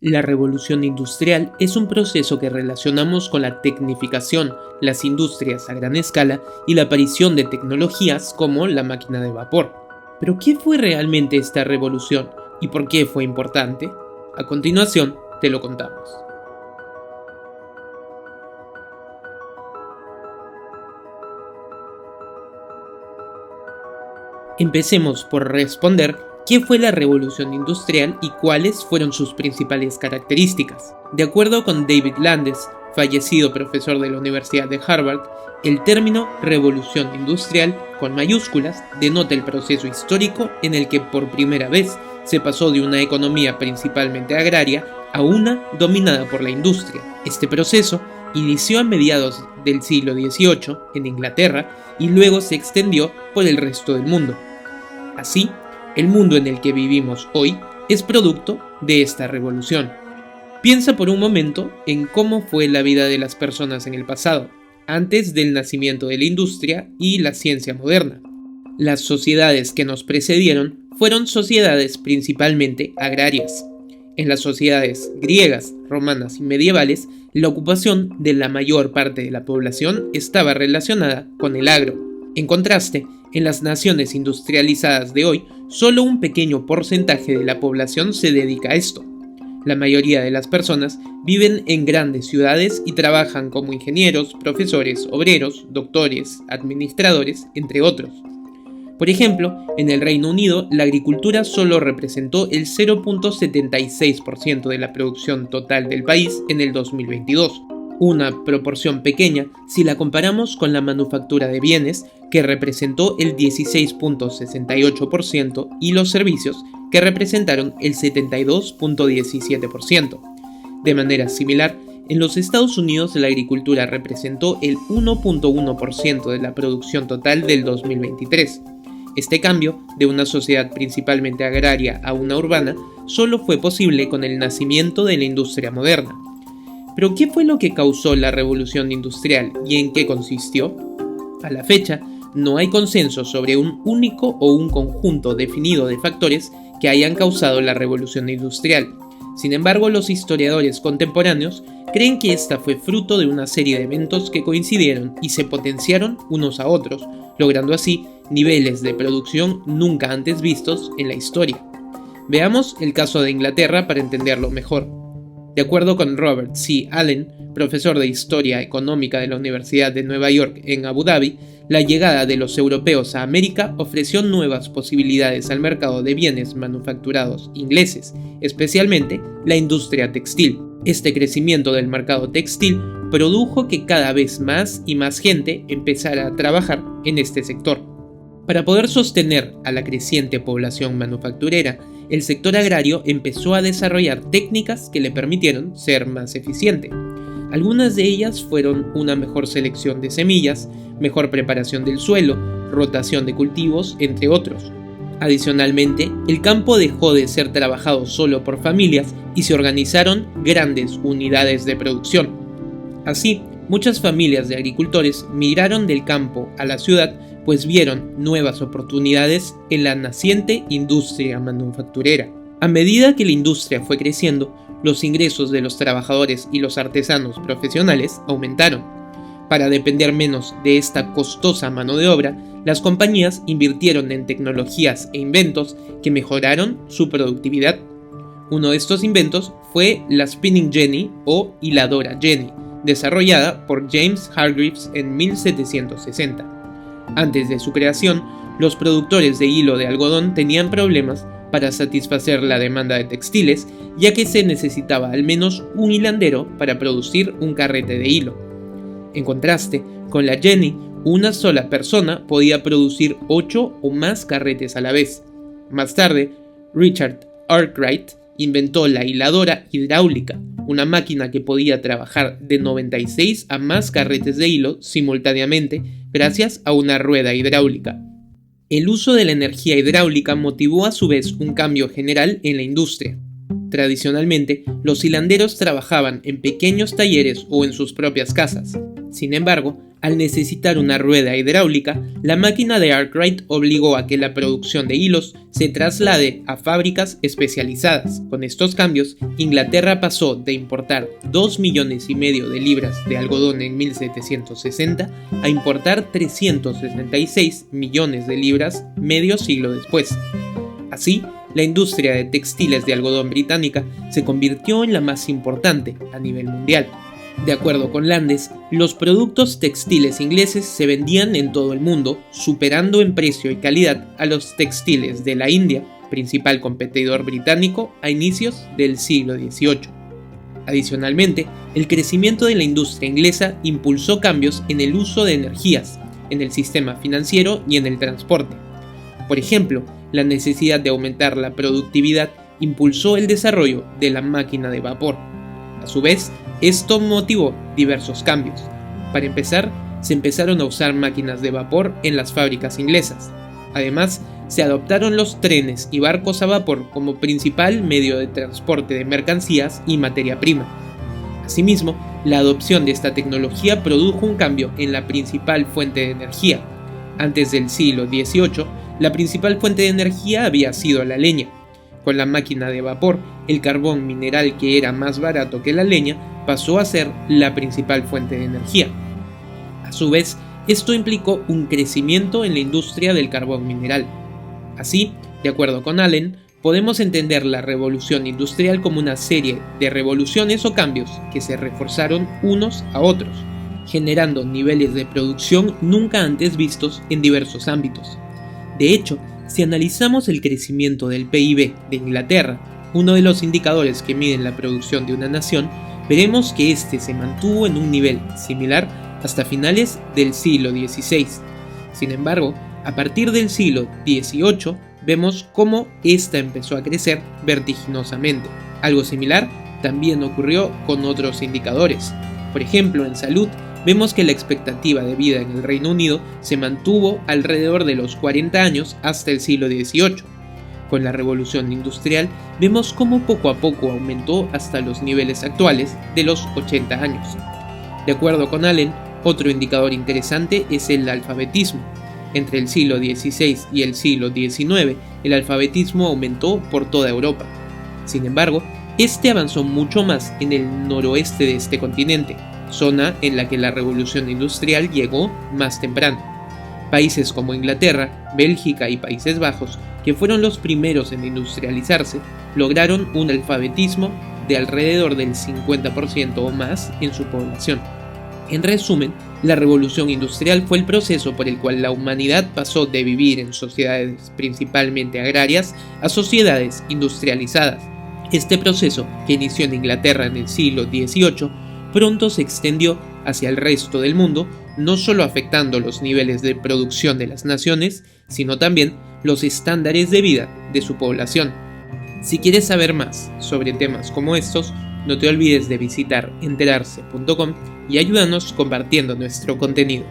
La revolución industrial es un proceso que relacionamos con la tecnificación, las industrias a gran escala y la aparición de tecnologías como la máquina de vapor. Pero ¿qué fue realmente esta revolución y por qué fue importante? A continuación, te lo contamos. Empecemos por responder qué fue la revolución industrial y cuáles fueron sus principales características. De acuerdo con David Landes, fallecido profesor de la Universidad de Harvard, el término revolución industrial, con mayúsculas, denota el proceso histórico en el que por primera vez se pasó de una economía principalmente agraria a una dominada por la industria. Este proceso inició a mediados del siglo XVIII en Inglaterra y luego se extendió por el resto del mundo. Así, el mundo en el que vivimos hoy es producto de esta revolución. Piensa por un momento en cómo fue la vida de las personas en el pasado, antes del nacimiento de la industria y la ciencia moderna. Las sociedades que nos precedieron fueron sociedades principalmente agrarias. En las sociedades griegas, romanas y medievales, la ocupación de la mayor parte de la población estaba relacionada con el agro. En contraste, en las naciones industrializadas de hoy, solo un pequeño porcentaje de la población se dedica a esto. La mayoría de las personas viven en grandes ciudades y trabajan como ingenieros, profesores, obreros, doctores, administradores, entre otros. Por ejemplo, en el Reino Unido, la agricultura solo representó el 0.76% de la producción total del país en el 2022. Una proporción pequeña si la comparamos con la manufactura de bienes, que representó el 16.68%, y los servicios, que representaron el 72.17%. De manera similar, en los Estados Unidos la agricultura representó el 1.1% de la producción total del 2023. Este cambio, de una sociedad principalmente agraria a una urbana, solo fue posible con el nacimiento de la industria moderna. ¿Pero qué fue lo que causó la revolución industrial y en qué consistió? A la fecha, no hay consenso sobre un único o un conjunto definido de factores que hayan causado la revolución industrial. Sin embargo, los historiadores contemporáneos creen que esta fue fruto de una serie de eventos que coincidieron y se potenciaron unos a otros, logrando así niveles de producción nunca antes vistos en la historia. Veamos el caso de Inglaterra para entenderlo mejor. De acuerdo con Robert C. Allen, profesor de Historia Económica de la Universidad de Nueva York en Abu Dhabi, la llegada de los europeos a América ofreció nuevas posibilidades al mercado de bienes manufacturados ingleses, especialmente la industria textil. Este crecimiento del mercado textil produjo que cada vez más y más gente empezara a trabajar en este sector. Para poder sostener a la creciente población manufacturera, el sector agrario empezó a desarrollar técnicas que le permitieron ser más eficiente. Algunas de ellas fueron una mejor selección de semillas, mejor preparación del suelo, rotación de cultivos, entre otros. Adicionalmente, el campo dejó de ser trabajado solo por familias y se organizaron grandes unidades de producción. Así, muchas familias de agricultores migraron del campo a la ciudad, pues vieron nuevas oportunidades en la naciente industria manufacturera. A medida que la industria fue creciendo, los ingresos de los trabajadores y los artesanos profesionales aumentaron. Para depender menos de esta costosa mano de obra, las compañías invirtieron en tecnologías e inventos que mejoraron su productividad. Uno de estos inventos fue la Spinning Jenny o hiladora Jenny, desarrollada por James Hargreaves en 1760. Antes de su creación, los productores de hilo de algodón tenían problemas para satisfacer la demanda de textiles, ya que se necesitaba al menos un hilandero para producir un carrete de hilo. En contraste, con la Jenny, una sola persona podía producir 8 o más carretes a la vez. Más tarde, Richard Arkwright inventó la hiladora hidráulica, una máquina que podía trabajar de 96 a más carretes de hilo simultáneamente gracias a una rueda hidráulica. El uso de la energía hidráulica motivó a su vez un cambio general en la industria. Tradicionalmente, los hilanderos trabajaban en pequeños talleres o en sus propias casas. Sin embargo, al necesitar una rueda hidráulica, la máquina de Arkwright obligó a que la producción de hilos se traslade a fábricas especializadas. Con estos cambios, Inglaterra pasó de importar 2,5 millones de libras de algodón en 1760 a importar 366 millones de libras medio siglo después. Así, la industria de textiles de algodón británica se convirtió en la más importante a nivel mundial. De acuerdo con Landes, los productos textiles ingleses se vendían en todo el mundo, superando en precio y calidad a los textiles de la India, principal competidor británico a inicios del siglo XVIII. Adicionalmente, el crecimiento de la industria inglesa impulsó cambios en el uso de energías, en el sistema financiero y en el transporte. Por ejemplo, la necesidad de aumentar la productividad impulsó el desarrollo de la máquina de vapor. A su vez, esto motivó diversos cambios. Para empezar, se empezaron a usar máquinas de vapor en las fábricas inglesas. Además, se adoptaron los trenes y barcos a vapor como principal medio de transporte de mercancías y materia prima. Asimismo, la adopción de esta tecnología produjo un cambio en la principal fuente de energía. Antes del siglo XVIII, la principal fuente de energía había sido la leña. Con la máquina de vapor, el carbón mineral, que era más barato que la leña, pasó a ser la principal fuente de energía. A su vez, esto implicó un crecimiento en la industria del carbón mineral. Así, de acuerdo con Allen, podemos entender la revolución industrial como una serie de revoluciones o cambios que se reforzaron unos a otros, generando niveles de producción nunca antes vistos en diversos ámbitos. De hecho, si analizamos el crecimiento del PIB de Inglaterra, uno de los indicadores que miden la producción de una nación, veremos que este se mantuvo en un nivel similar hasta finales del siglo XVI. Sin embargo, a partir del siglo XVIII, vemos cómo esta empezó a crecer vertiginosamente. Algo similar también ocurrió con otros indicadores. Por ejemplo, en salud, vemos que la expectativa de vida en el Reino Unido se mantuvo alrededor de los 40 años hasta el siglo XVIII. Con la revolución industrial, vemos cómo poco a poco aumentó hasta los niveles actuales de los 80 años. De acuerdo con Allen, otro indicador interesante es el alfabetismo. Entre el siglo XVI y el siglo XIX, el alfabetismo aumentó por toda Europa. Sin embargo, este avanzó mucho más en el noroeste de este continente, zona en la que la revolución industrial llegó más temprano. Países como Inglaterra, Bélgica y Países Bajos, que fueron los primeros en industrializarse, lograron un alfabetismo de alrededor del 50% o más en su población. En resumen, la revolución industrial fue el proceso por el cual la humanidad pasó de vivir en sociedades principalmente agrarias a sociedades industrializadas. Este proceso, que inició en Inglaterra en el siglo XVIII, pronto se extendió hacia el resto del mundo, no solo afectando los niveles de producción de las naciones, sino también los estándares de vida de su población. Si quieres saber más sobre temas como estos, no te olvides de visitar enterarse.com y ayúdanos compartiendo nuestro contenido.